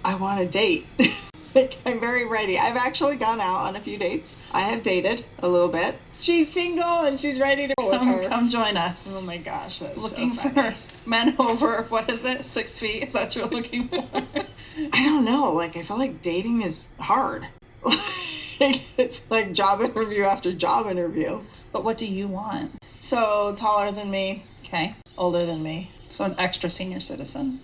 I want to date. Like, I'm very ready. I've actually gone out on a few dates. I have dated a little bit. She's single and she's ready to go with her. Come join us. Oh my gosh, that's Looking so funny. for men over, what is it, 6 feet? Is that what you're looking for? I don't know. Like, I feel like dating is hard. Like, it's like job interview after job interview. But what do you want? So, taller than me. Okay. Older than me. So an extra senior citizen.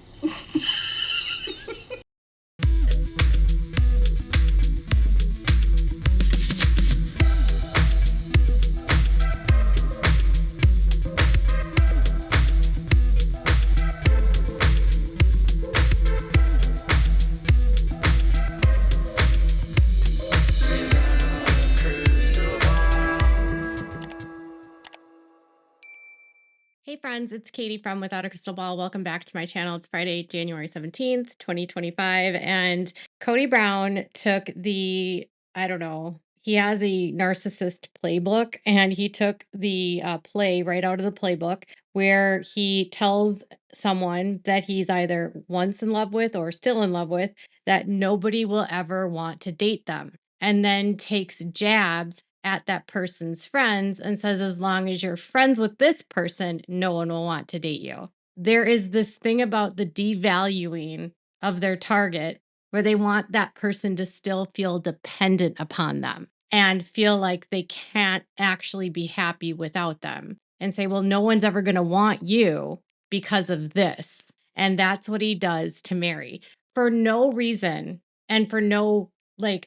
Hey friends, it's Katie from Without a Crystal Ball. Welcome back to my channel. It's Friday, January 17th, 2025. And Kody Brown took I don't know, he has a narcissist playbook and he took the play right out of the playbook where he tells someone that he's either once in love with or still in love with that nobody will ever want to date them. And then takes jabs at that person's friends and says, as long as you're friends with this person, no one will want to date you. There is this thing about the devaluing of their target where they want that person to still feel dependent upon them and feel like they can't actually be happy without them and say, well, no one's ever going to want you because of this. And that's what he does to Meri for no reason and for no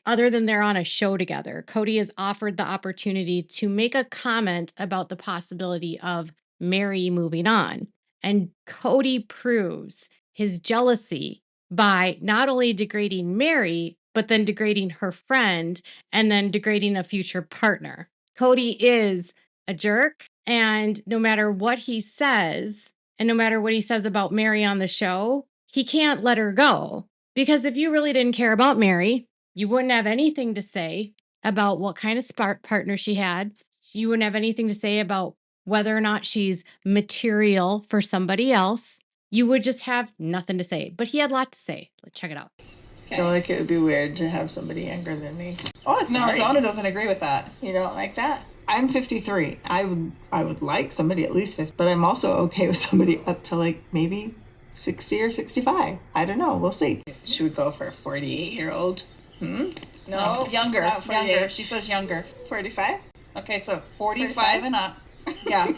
other than they're on a show together. Kody is offered the opportunity to make a comment about the possibility of Meri moving on. And Kody proves his jealousy by not only degrading Meri, but then degrading her friend and then degrading a future partner. Kody is a jerk. And no matter what he says, and no matter what he says about Meri on the show, he can't let her go. Because if you really didn't care about Meri, you wouldn't have anything to say about what kind of partner she had. You wouldn't have anything to say about whether or not she's material for somebody else. You would just have nothing to say. But he had a lot to say. Let's check it out. I feel like it would be weird to have somebody younger than me. Oh, no, Zona doesn't agree with that. You don't like that? I'm 53. I would like somebody at least 50, but I'm also okay with somebody up to like maybe 60 or 65. I don't know. We'll see. Should we go for a 48-year-old? No, younger. She says younger. 45? Okay, so 45 and up. Yeah.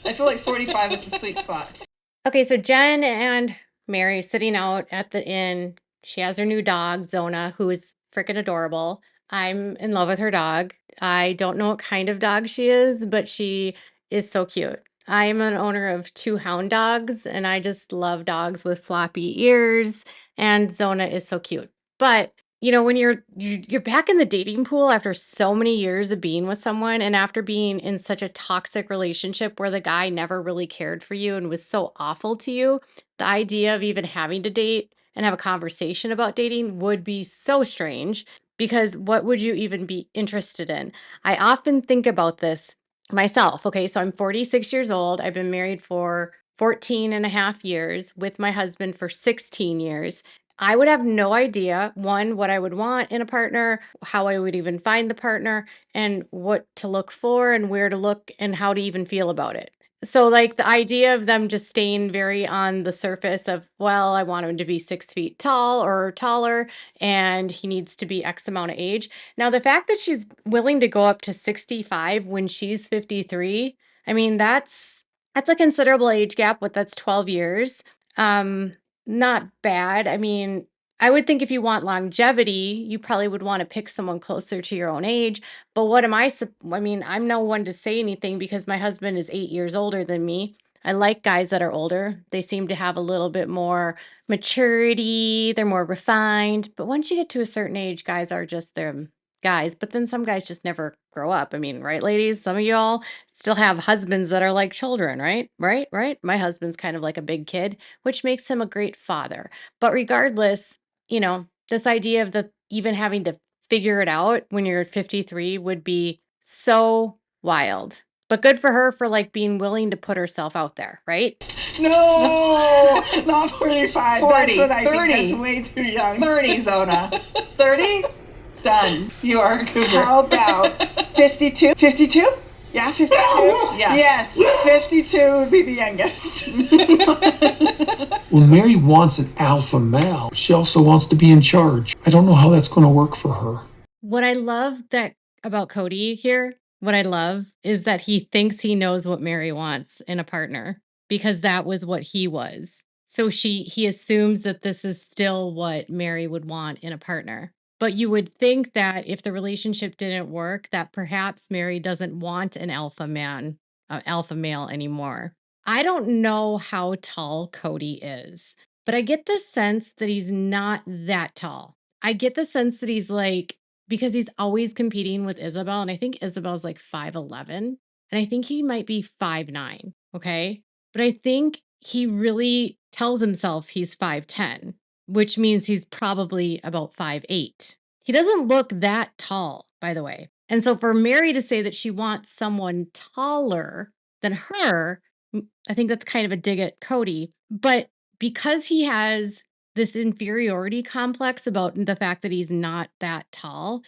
I feel like 45 is the sweet spot. Okay, so Jen and Meri sitting out at the inn. She has her new dog, Zona, who is freaking adorable. I'm in love with her dog. I don't know what kind of dog she is, but she is so cute. I am an owner of 2 hound dogs, and I just love dogs with floppy ears, and Zona is so cute. But when you're back in the dating pool after so many years of being with someone and after being in such a toxic relationship where the guy never really cared for you and was so awful to you, the idea of even having to date and have a conversation about dating would be so strange because what would you even be interested in? I often think about this myself. Okay, so I'm 46 years old. I've been married for 14 and a half years with my husband for 16 years. I would have no idea, one, what I would want in a partner, how I would even find the partner, and what to look for and where to look and how to even feel about it. So, like the idea of them just staying very on the surface of, well, I want him to be 6 feet tall or taller, and he needs to be X amount of age. Now, the fact that she's willing to go up to 65 when she's 53, I mean, that's a considerable age gap. That's 12 years. Um, Not bad. I mean, I would think if you want longevity, you probably would want to pick someone closer to your own age. But what am I mean, I'm no one to say anything because my husband is 8 years older than me. I like guys that are older. They seem to have a little bit more maturity. They're more refined. But once you get to a certain age, guys are just their guys. But then some guys just never grow up. I mean, right, ladies? Some of y'all still have husbands that are like children, right? Right. My husband's kind of like a big kid, which makes him a great father. But regardless, this idea of the even having to figure it out when you're 53 would be so wild. But good for her for like being willing to put herself out there, right? No, not 45. 40, That's what I 30. think. That's way too young. 30, Zona. 30? Done. You are a cougar. How about 52? 52? Yeah, 52? Yeah. Yes, 52 would be the youngest. Well, Meri wants an alpha male. She also wants to be in charge. I don't know how that's going to work for her. What I love that about Kody here, what I love is that he thinks he knows what Meri wants in a partner because that was what he was. So he assumes that this is still what Meri would want in a partner. But you would think that if the relationship didn't work, that perhaps Meri doesn't want an alpha male anymore. I don't know how tall Kody is, but I get the sense that he's not that tall. I get the sense that he's like, because he's always competing with Isabel, and I think Isabel's like 5'11", and I think he might be 5'9", okay? But I think he really tells himself he's 5'10", which means he's probably about 5'8". He doesn't look that tall, by the way. And so for Meri to say that she wants someone taller than her, I think that's kind of a dig at Kody. But because he has this inferiority complex about the fact that he's not that tall,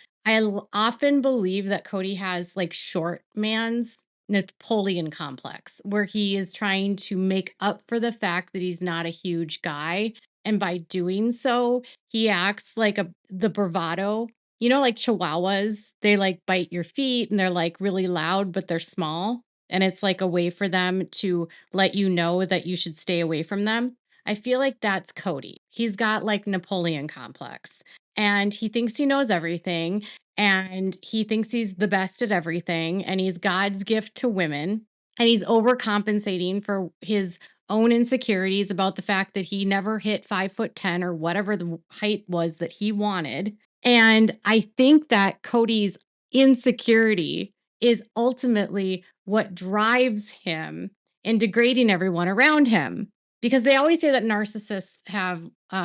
often believe that Kody has like short man's Napoleon complex, where he is trying to make up for the fact that he's not a huge guy. And by doing so, he acts like the bravado. You know, like chihuahuas, they like bite your feet and they're like really loud, but they're small. And it's like a way for them to let you know that you should stay away from them. I feel like that's Kody. He's got like Napoleon complex and he thinks he knows everything and he thinks he's the best at everything and he's God's gift to women and he's overcompensating for his own insecurities about the fact that he never hit 5'10" or whatever the height was that he wanted. And I think that Cody's insecurity is ultimately what drives him in degrading everyone around him. Because they always say that narcissists have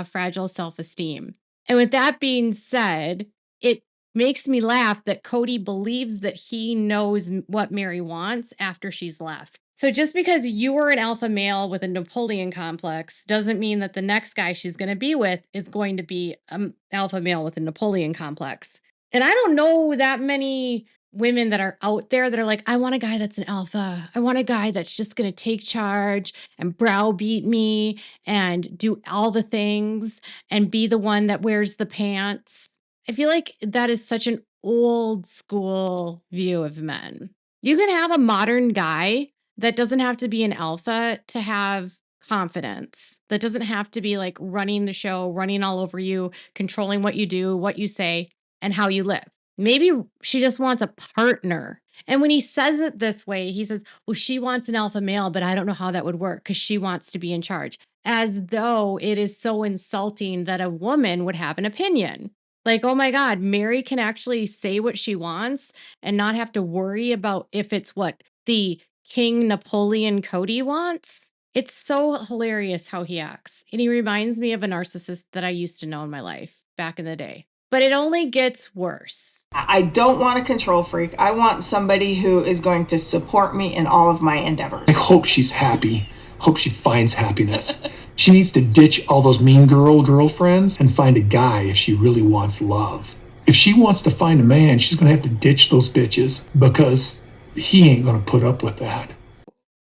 fragile self-esteem. And with that being said, it makes me laugh that Kody believes that he knows what Meri wants after she's left. So just because you were an alpha male with a Napoleon complex doesn't mean that the next guy she's going to be with is going to be an alpha male with a Napoleon complex. And I don't know that many women that are out there that are like, I want a guy that's an alpha. I want a guy that's just going to take charge and browbeat me and do all the things and be the one that wears the pants. I feel like that is such an old school view of men. You can have a modern guy that doesn't have to be an alpha to have confidence. That doesn't have to be like running the show, running all over you, controlling what you do, what you say, and how you live. Maybe she just wants a partner. And when he says it this way, he says, well, she wants an alpha male, but I don't know how that would work because she wants to be in charge. As though it is so insulting that a woman would have an opinion. Like, oh my God, Meri can actually say what she wants and not have to worry about if it's what the King Napoleon Kody wants. It's so hilarious how he acts. And he reminds me of a narcissist that I used to know in my life back in the day. But it only gets worse. I don't want a control freak. I want somebody who is going to support me in all of my endeavors. I hope she's happy. Hope she finds happiness. She needs to ditch all those mean girlfriends and find a guy if she really wants love. If she wants to find a man, she's going to have to ditch those bitches because he ain't going to put up with that.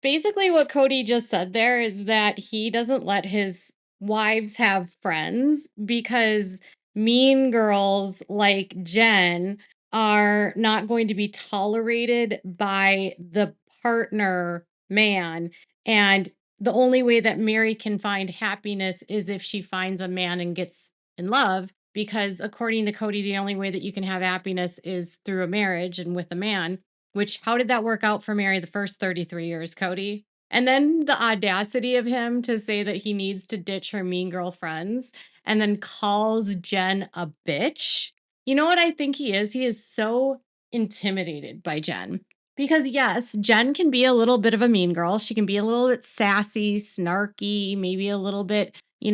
Basically, what Kody just said there is that he doesn't let his wives have friends because mean girls like Jen are not going to be tolerated by the partner man. And the only way that Meri can find happiness is if she finds a man and gets in love. Because according to Kody, the only way that you can have happiness is through a marriage and with a man. Which, how did that work out for Meri the first 33 years, Kody? And then the audacity of him to say that he needs to ditch her mean girl friends and then calls Jen a bitch. You know what I think he is? He is so intimidated by Jen. Because yes, Jen can be a little bit of a mean girl. She can be a little bit sassy, snarky, maybe a little bit, I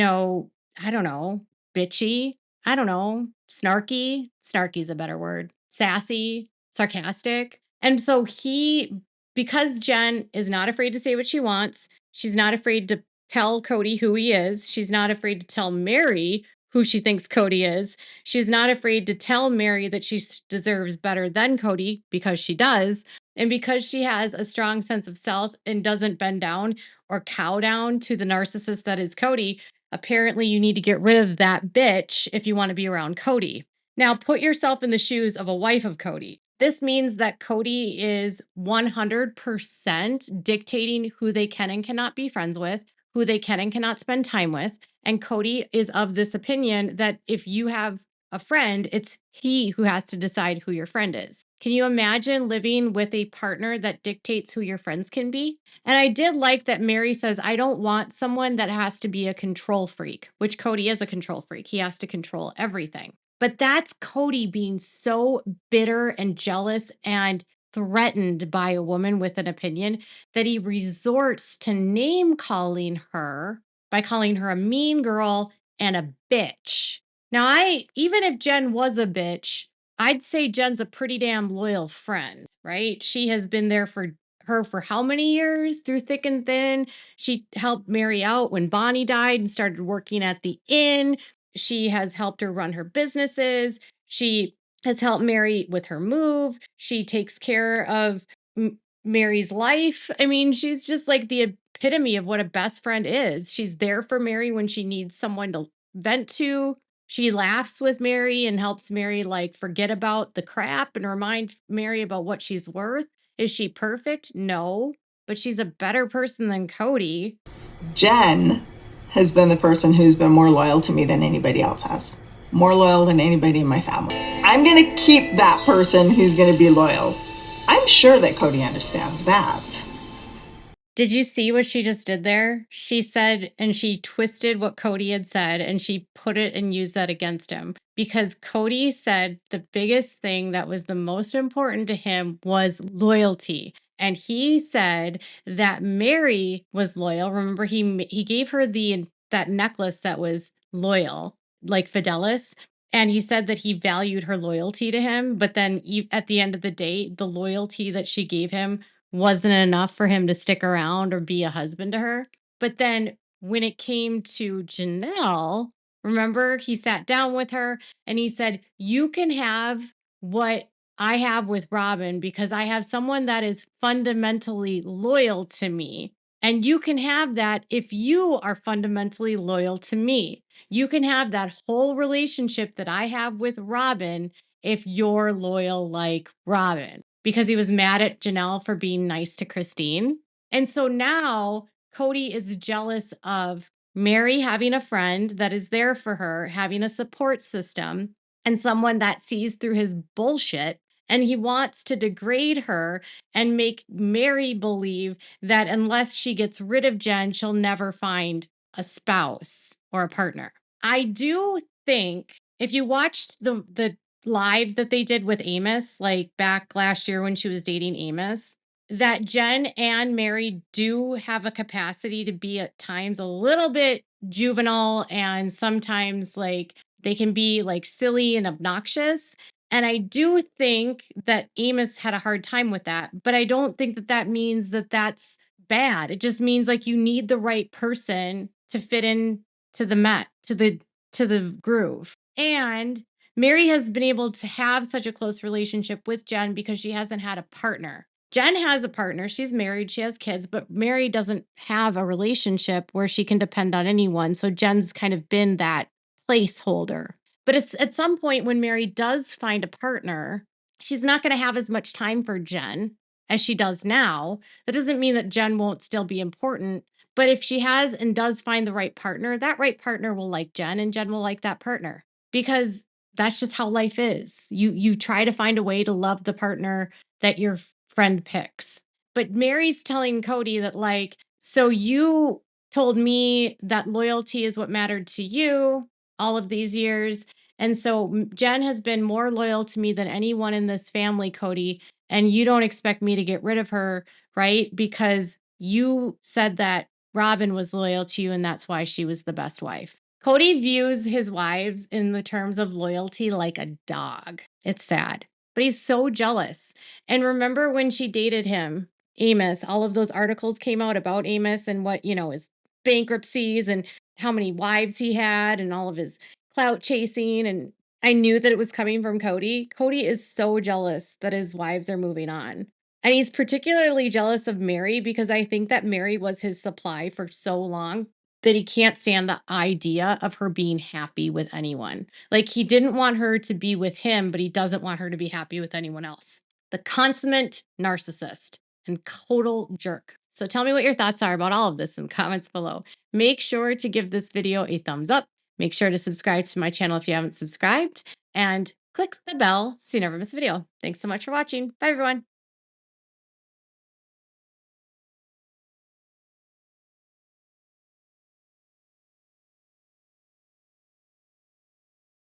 don't know, bitchy. I don't know, snarky. Snarky is a better word. Sassy, sarcastic. And so he because Jen is not afraid to say what she wants, she's not afraid to tell Kody who he is. She's not afraid to tell Meri who she thinks Kody is. She's not afraid to tell Meri that she deserves better than Kody because she does. And because she has a strong sense of self and doesn't bend down or cow down to the narcissist that is Kody, apparently you need to get rid of that bitch if you want to be around Kody. Now, put yourself in the shoes of a wife of Kody. This means that Kody is 100% dictating who they can and cannot be friends with, who they can and cannot spend time with. And Kody is of this opinion that if you have a friend, it's he who has to decide who your friend is. Can you imagine living with a partner that dictates who your friends can be? And I did like that Meri says, I don't want someone that has to be a control freak, which Kody is a control freak. He has to control everything. But that's Kody being so bitter and jealous and threatened by a woman with an opinion that he resorts to name calling her by calling her a mean girl and a bitch. Now, even if Jen was a bitch, I'd say Jen's a pretty damn loyal friend, right? She has been there for her for how many years through thick and thin? She helped Meri out when Bonnie died and started working at the inn. She has helped her run her businesses. She has helped Meri with her move. She takes care of Meri's life. I mean, she's just like the epitome of what a best friend is. She's there for Meri when she needs someone to vent to. She laughs with Meri and helps Meri like forget about the crap and remind Meri about what she's worth. Is she perfect? No, but she's a better person than Kody. Jen has been the person who's been more loyal to me than anybody else has. More loyal than anybody in my family. I'm going to keep that person who's going to be loyal. I'm sure that Kody understands that. Did you see what she just did there? She said, and she twisted what Kody had said, and she put it and used that against him. Because Kody said the biggest thing that was the most important to him was loyalty. And he said that Meri was loyal. Remember, he gave her that necklace that was loyal, like Fidelis. And he said that he valued her loyalty to him. But then at the end of the day, the loyalty that she gave him wasn't enough for him to stick around or be a husband to her. But then when it came to Janelle, remember, he sat down with her and he said, you can have what I have with Robin because I have someone that is fundamentally loyal to me. And you can have that if you are fundamentally loyal to me. You can have that whole relationship that I have with Robin if you're loyal like Robin, because he was mad at Janelle for being nice to Christine. And so now Kody is jealous of Meri having a friend that is there for her, having a support system, and someone that sees through his bullshit. And he wants to degrade her and make Meri believe that unless she gets rid of Jen, she'll never find a spouse or a partner. I do think if you watched the live that they did with Amos, like back last year when she was dating Amos, that Jen and Meri do have a capacity to be at times a little bit juvenile and sometimes like they can be like silly and obnoxious. And I do think that Amos had a hard time with that, but I don't think that that means that that's bad. It just means like you need the right person to fit in to the groove. And Meri has been able to have such a close relationship with Jen because she hasn't had a partner. Jen has a partner. She's married. She has kids, but Meri doesn't have a relationship where she can depend on anyone. So Jen's kind of been that placeholder. But it's at some point when Meri does find a partner, she's not going to have as much time for Jen as she does now. That doesn't mean that Jen won't still be important. But if she has and does find the right partner, that right partner will like Jen and Jen will like that partner because that's just how life is. You try to find a way to love the partner that your friend picks. But Meri's telling Kody that like, so you told me that loyalty is what mattered to you all of these years. And so Jen has been more loyal to me than anyone in this family, Kody, and you don't expect me to get rid of her, right? Because you said that Robin was loyal to you and that's why she was the best wife. Kody views his wives in the terms of loyalty like a dog. It's sad, but he's so jealous. And remember when she dated him, Amos. All of those articles came out about Amos and what, his bankruptcies and how many wives he had and all of his clout chasing. And I knew that it was coming from Kody. Kody is so jealous that his wives are moving on. And he's particularly jealous of Meri because I think that Meri was his supply for so long that he can't stand the idea of her being happy with anyone. Like, he didn't want her to be with him, but he doesn't want her to be happy with anyone else. The consummate narcissist and total jerk. So tell me what your thoughts are about all of this in the comments below. Make sure to give this video a thumbs up. Make sure to subscribe to my channel if you haven't subscribed, and click the bell so you never miss a video. Thanks so much for watching. Bye, everyone.